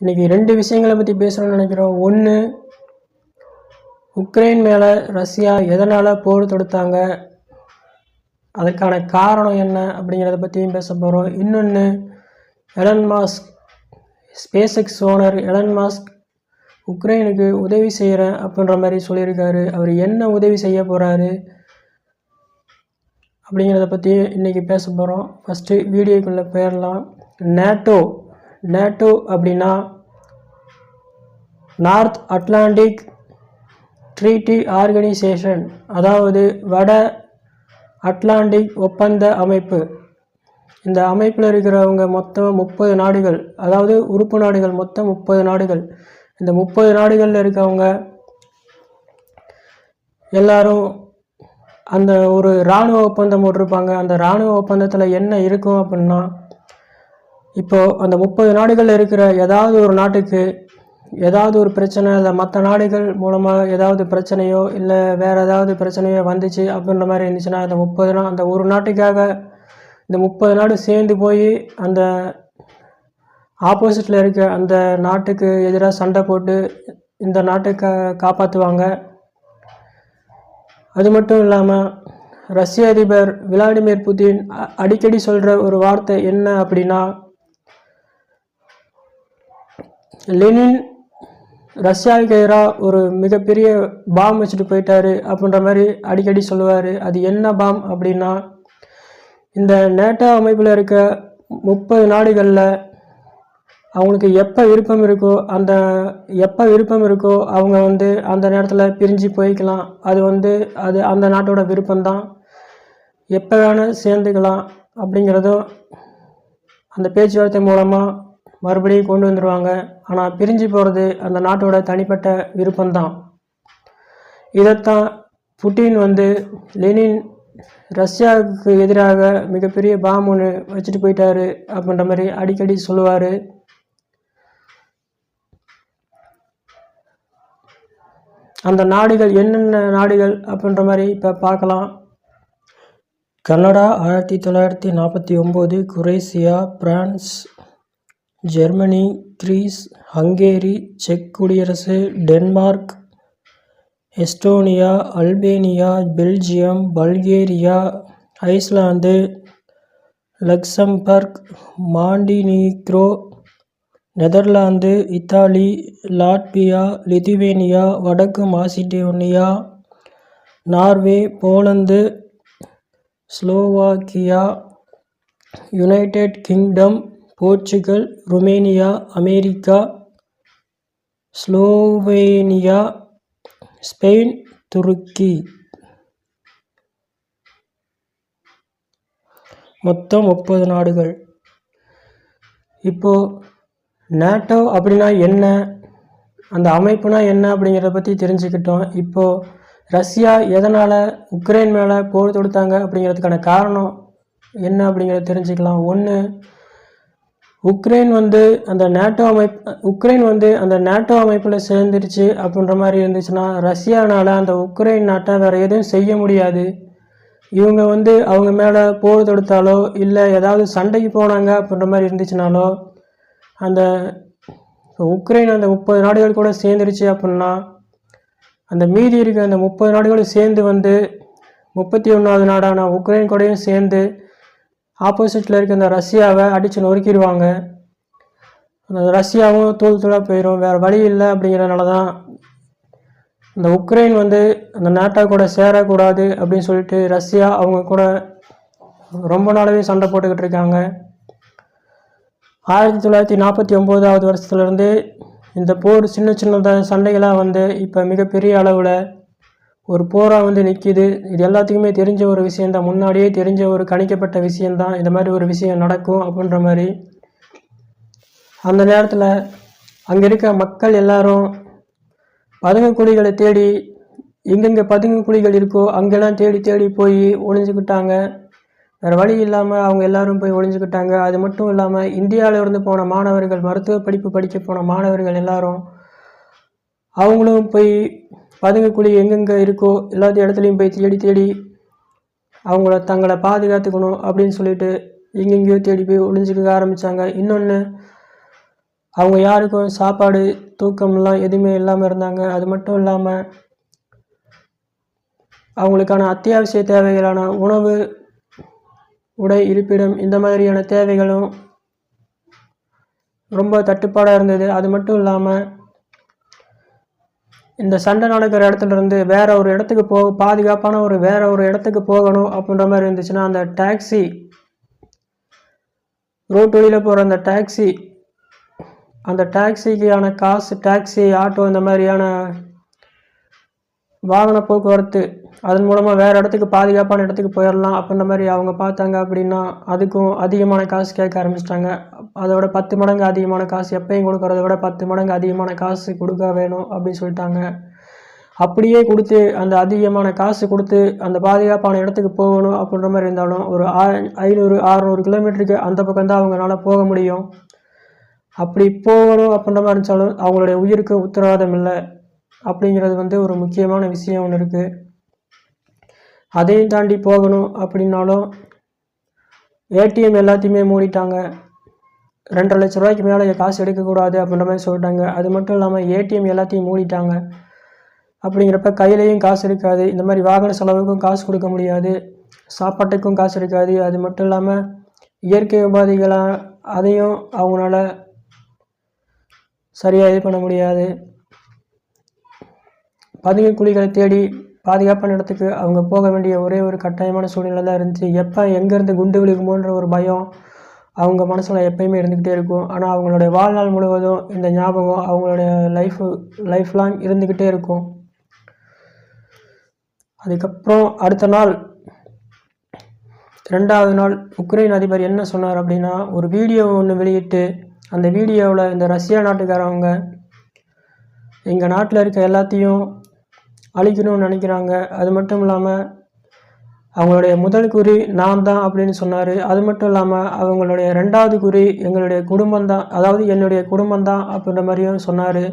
இன்றைக்கி 2 விஷயங்களை பற்றி பேசணும்னு நினைக்கிறோம். ஒன்று, உக்ரைன் மேலே ரஷ்யா எதனால் போர் தொடுத்தாங்க, அதற்கான காரணம் என்ன அப்படிங்கிறத பற்றியும் பேச போகிறோம். இன்னொன்று, Elon Musk, SpaceX owner Elon Musk உக்ரைனுக்கு உதவி செய்கிறேன் அப்படின்ற மாதிரி சொல்லியிருக்காரு. அவர் என்ன உதவி செய்ய போகிறாரு அப்படிங்கிறத பற்றி இன்றைக்கி பேச போகிறோம். ஃபஸ்ட்டு வீடியோக்குள்ளே போயிடலாம். நேட்டோ அப்படின்னா நார்த் அட்லாண்டிக் ட்ரீட்டி ஆர்கனைசேஷன், அதாவது வட அட்லாண்டிக் ஒப்பந்த அமைப்பு. இந்த அமைப்பில் இருக்கிறவங்க மொத்தம் 30 நாடுகள், அதாவது உறுப்பு நாடுகள் மொத்தம் 30 நாடுகள். இந்த 30 நாடுகளில் இருக்கவங்க எல்லாரும் அந்த ஒரு இராணுவ ஒப்பந்தம் போட்டிருப்பாங்க. அந்த இராணுவ ஒப்பந்தத்தில் என்ன இருக்கும் அப்படின்னா, இப்போது அந்த 30 நாடுகளில் இருக்கிற ஏதாவது ஒரு நாட்டுக்கு ஏதாவது ஒரு பிரச்சனை, இல்லை மற்ற நாடுகள் மூலமாக ஏதாவது பிரச்சனையோ இல்லை வேறு ஏதாவது பிரச்சனையோ வந்துச்சு அப்படின்ற மாதிரி இருந்துச்சுன்னா, அந்த ஒரு நாட்டுக்காக இந்த 30 நாடு சேர்ந்து போய் அந்த ஆப்போசிட்டில் இருக்க அந்த நாட்டுக்கு எதிராக சண்டை போட்டு இந்த நாட்டை காப்பாற்றுவாங்க. அது மட்டும் இல்லாமல் ரஷ்ய அதிபர் விளாடிமிர் புதின் அடிக்கடி சொல்கிற ஒரு வார்த்தை என்ன அப்படின்னா, லெனின் ரஷ்யாவுக்கு எதிராக ஒரு மிகப்பெரிய பாம் வச்சுட்டு போயிட்டாரு அப்படின்ற மாதிரி அடிக்கடி சொல்லுவார். அது என்ன பாம் அப்படின்னா, இந்த நேட்டோ அமைப்பில் இருக்க 30 நாடுகளில் அவங்களுக்கு எப்போ விருப்பம் இருக்கோ அவங்க அந்த நேரத்தில் பிரிஞ்சு போய்க்கலாம். அது அந்த நாட்டோட விருப்பம்தான். எப்போ வேணால் சேர்ந்துக்கலாம் அப்படிங்கிறதும் அந்த பேச்சுவார்த்தை மூலமாக மறுபடியும் கொண்டு வந்துடுவாங்க. ஆனால் பிரிஞ்சு போகிறது அந்த நாட்டோட தனிப்பட்ட விருப்பம்தான். இதைத்தான் புட்டின் லெனின் ரஷ்யாவுக்கு எதிராக மிகப்பெரிய பாம் ஒன்று வச்சுட்டு போயிட்டாரு அப்படின்ற மாதிரி அடிக்கடி சொல்லுவார். அந்த நாடுகள் என்னென்ன நாடுகள் அப்படின்ற மாதிரி இப்போ பார்க்கலாம். Canada 1949, Croatia, France, Germany, Greece, Hungary, செக் குடியரசு, Denmark, Estonia, Albania, Belgium, Bulgaria, Iceland, Luxembourg, Montenegro, Netherlands, Italy, Latvia, Lithuania, வடக்கு Macedonia, Norway, Poland, Slovakia, United Kingdom, Portugal, Romania, America, Slovenia, Spain, Turkey. மொத்தம் 30 நாடுகள். இப்போது நேட்டோ அப்படின்னா என்ன, அந்த அமைப்புனா என்ன அப்படிங்கிறத பற்றி தெரிஞ்சுக்கிட்டோம். இப்போது ரஷ்யா எதனால் உக்ரைன் மேலே போர் தொடுத்தாங்க அப்படிங்கிறதுக்கான காரணம் என்ன அப்படிங்கிறத தெரிஞ்சுக்கலாம். ஒன்று, உக்ரைன் அந்த நேட்டோ அமைப்பில் சேர்ந்துருச்சு அப்படின்ற மாதிரி இருந்துச்சுன்னா, ரஷ்யானால் அந்த உக்ரைன் நாட்டை வேறு எதுவும் செய்ய முடியாது. இவங்க அவங்க மேலே போர் தொடுத்தாலோ இல்லை ஏதாவது சண்டைக்கு போனாங்க அப்படின்ற மாதிரி இருந்துச்சுனாலோ, அந்த உக்ரைன் அந்த 30 நாடுகள் கூட சேர்ந்துருச்சு அப்படின்னா, அந்த மீதி இருக்க அந்த 30 நாடுகளும் சேர்ந்து 31வது நாடான உக்ரைன் கூடயும் சேர்ந்து ஆப்போசிட்டில் இருக்க அந்த ரஷ்யாவை அடித்து நொறுக்கிடுவாங்க. அந்த ரஷ்யாவும் தூளாக போயிடும். வேறு வழி இல்லை. அப்படிங்கிறனால தான் அந்த உக்ரைன் அந்த நேட்டோ கூட சேரக்கூடாது அப்படின்னு சொல்லிட்டு ரஷ்யா அவங்க கூட ரொம்ப நாளாகவே சண்டை போட்டுக்கிட்டு இருக்காங்க. 1949வது வருஷத்துலேருந்து இந்த போர் சின்ன சின்ன சண்டைகளாக இப்போ மிகப்பெரிய அளவில் ஒரு போராக நிற்கிது. இது எல்லாத்துக்குமே தெரிஞ்ச ஒரு விஷயந்தான், முன்னாடியே தெரிஞ்ச ஒரு கணிக்கப்பட்ட விஷயந்தான். இந்த மாதிரி ஒரு விஷயம் நடக்கும் அப்படின்ற மாதிரி. அந்த நேரத்தில் அங்கே இருக்க மக்கள் எல்லாரும் பதுங்கு குழிகளை தேடி, எங்கெங்கே பதுங்கு குழிகள் இருக்கோ அங்கெல்லாம் தேடி தேடி போய் ஒளிஞ்சுக்கிட்டாங்க. வேறு வழி இல்லாமல் அவங்க எல்லாரும் போய் ஒளிஞ்சுக்கிட்டாங்க. அது மட்டும் இல்லாமல் இந்தியாவிலிருந்து போன மாணவர்கள், மருத்துவ படிப்பு படிக்க போன மாணவர்கள் எல்லாரும் அவங்களும் போய் பதுங்கு குழி எங்கெங்கே இருக்கோ எல்லாத்தையும் இடத்துலையும் போய் தேடி தேடி தங்களை பாதுகாத்துக்கணும் அப்படின்னு சொல்லிட்டு எங்கெங்கேயோ தேடி போய் ஒளிஞ்சிக்க ஆரம்பித்தாங்க. இன்னொன்று, அவங்க யாருக்கும் சாப்பாடு தூக்கம்லாம் எதுவுமே இல்லாமல் இருந்தாங்க. அது மட்டும் இல்லாமல் அவங்களுக்கான அத்தியாவசிய தேவைகளான உணவு, உடை, இருப்பிடம் இந்த மாதிரியான தேவைகளும் ரொம்ப தட்டுப்பாடாக இருந்தது. அது மட்டும் இல்லாமல் இந்த சண்டை நடக்கிற இடத்துல இருந்து வேற ஒரு இடத்துக்கு பாதுகாப்பான வேற ஒரு இடத்துக்கு போகணும் அப்படின்ற மாதிரி இருந்துச்சுன்னா, அந்த டாக்ஸி, ரோட்டு வழியில் போகிற அந்த டாக்ஸிக்கான காசு, டாக்ஸி, ஆட்டோ இந்த மாதிரியான வாகன போக்குவரத்து அதன் மூலமாக வேறு இடத்துக்கு பாதுகாப்பான இடத்துக்கு போயிடலாம் அப்படின்ற மாதிரி அவங்க பார்த்தாங்க. அப்படின்னா அதுக்கும் அதிகமான காசு கேட்க ஆரம்பிச்சிட்டாங்க. அதோட 10 மடங்கு அதிகமான காசு, எப்பயும் கொடுக்கறத விட 10 மடங்கு அதிகமான காசு கொடுக்க வேணும் அப்படின்னு சொல்லிட்டாங்க. அப்படியே கொடுத்து அந்த அதிகமான காசு கொடுத்து அந்த பாதுகாப்பான இடத்துக்கு போகணும் அப்படின்ற மாதிரி இருந்தாலும் ஒரு 500-600 கிலோமீட்டருக்கு அந்த பக்கம் தான் அவங்களால போக முடியும். அப்படி போகணும் அப்படின்ற மாதிரி இருந்தாலும் அவங்களுடைய உயிருக்கு உத்தரவாதம் இல்லை அப்படிங்கிறது ஒரு முக்கியமான விஷயம் ஒன்று இருக்குது. அதையும் தாண்டி போகணும் அப்படின்னாலும் ஏடிஎம் எல்லாத்தையுமே மூடிட்டாங்க. 2.5 லட்ச ரூபாய்க்கு மேலே காசு எடுக்கக்கூடாது அப்படின்ற மாதிரி சொல்லிட்டாங்க. அது மட்டும் இல்லாமல் ஏடிஎம் எல்லாத்தையும் மூடிட்டாங்க. அப்படிங்கிறப்ப கையிலையும் காசு இருக்காது. இந்த மாதிரி வாகன செலவுக்கும் காசு கொடுக்க முடியாது, சாப்பாட்டுக்கும் காசு இருக்காது. அது மட்டும் இல்லாமல் இயற்கை உபாதைகளாக அதையும் அவங்களால சரியாக இது பண்ண முடியாது. பதுங்கு குழிகளை தேடி பாதுகாப்பான இடத்துக்கு அவங்க போக வேண்டிய ஒரே ஒரு கட்டாயமான சூழ்நிலை தான் இருந்துச்சு. எப்போ எங்கேருந்து குண்டு விழுகுமோன்ற ஒரு பயம் அவங்க மனசில் எப்பயுமே இருந்துக்கிட்டே இருக்கும். ஆனால் அவங்களுடைய வாழ்நாள் முழுவதும் இந்த ஞாபகம் அவங்களுடைய லைஃப் லாங் இருந்துக்கிட்டே இருக்கும். அதுக்கப்புறம் அடுத்த நாள், 2வது நாள் உக்ரைன் அதிபர் என்ன சொன்னார் அப்படின்னா, ஒரு வீடியோ ஒன்று வெளியிட்டு அந்த வீடியோவில் இந்த ரஷ்யா நாட்டுக்காரவங்க எங்கள் நாட்டில் இருக்க எல்லாத்தையும் அழிக்கணும்னு நினைக்கிறாங்க. அது மட்டும் இல்லாமல் அவங்களுடைய முதல் குறி நான் தான் அப்படின்னு சொன்னார். அது மட்டும் இல்லாமல் அவங்களுடைய 2வது குறி எங்களுடைய குடும்பம் தான், அதாவது என்னுடைய குடும்பம் தான் அப்படின்ற மாதிரியும் சொன்னார்.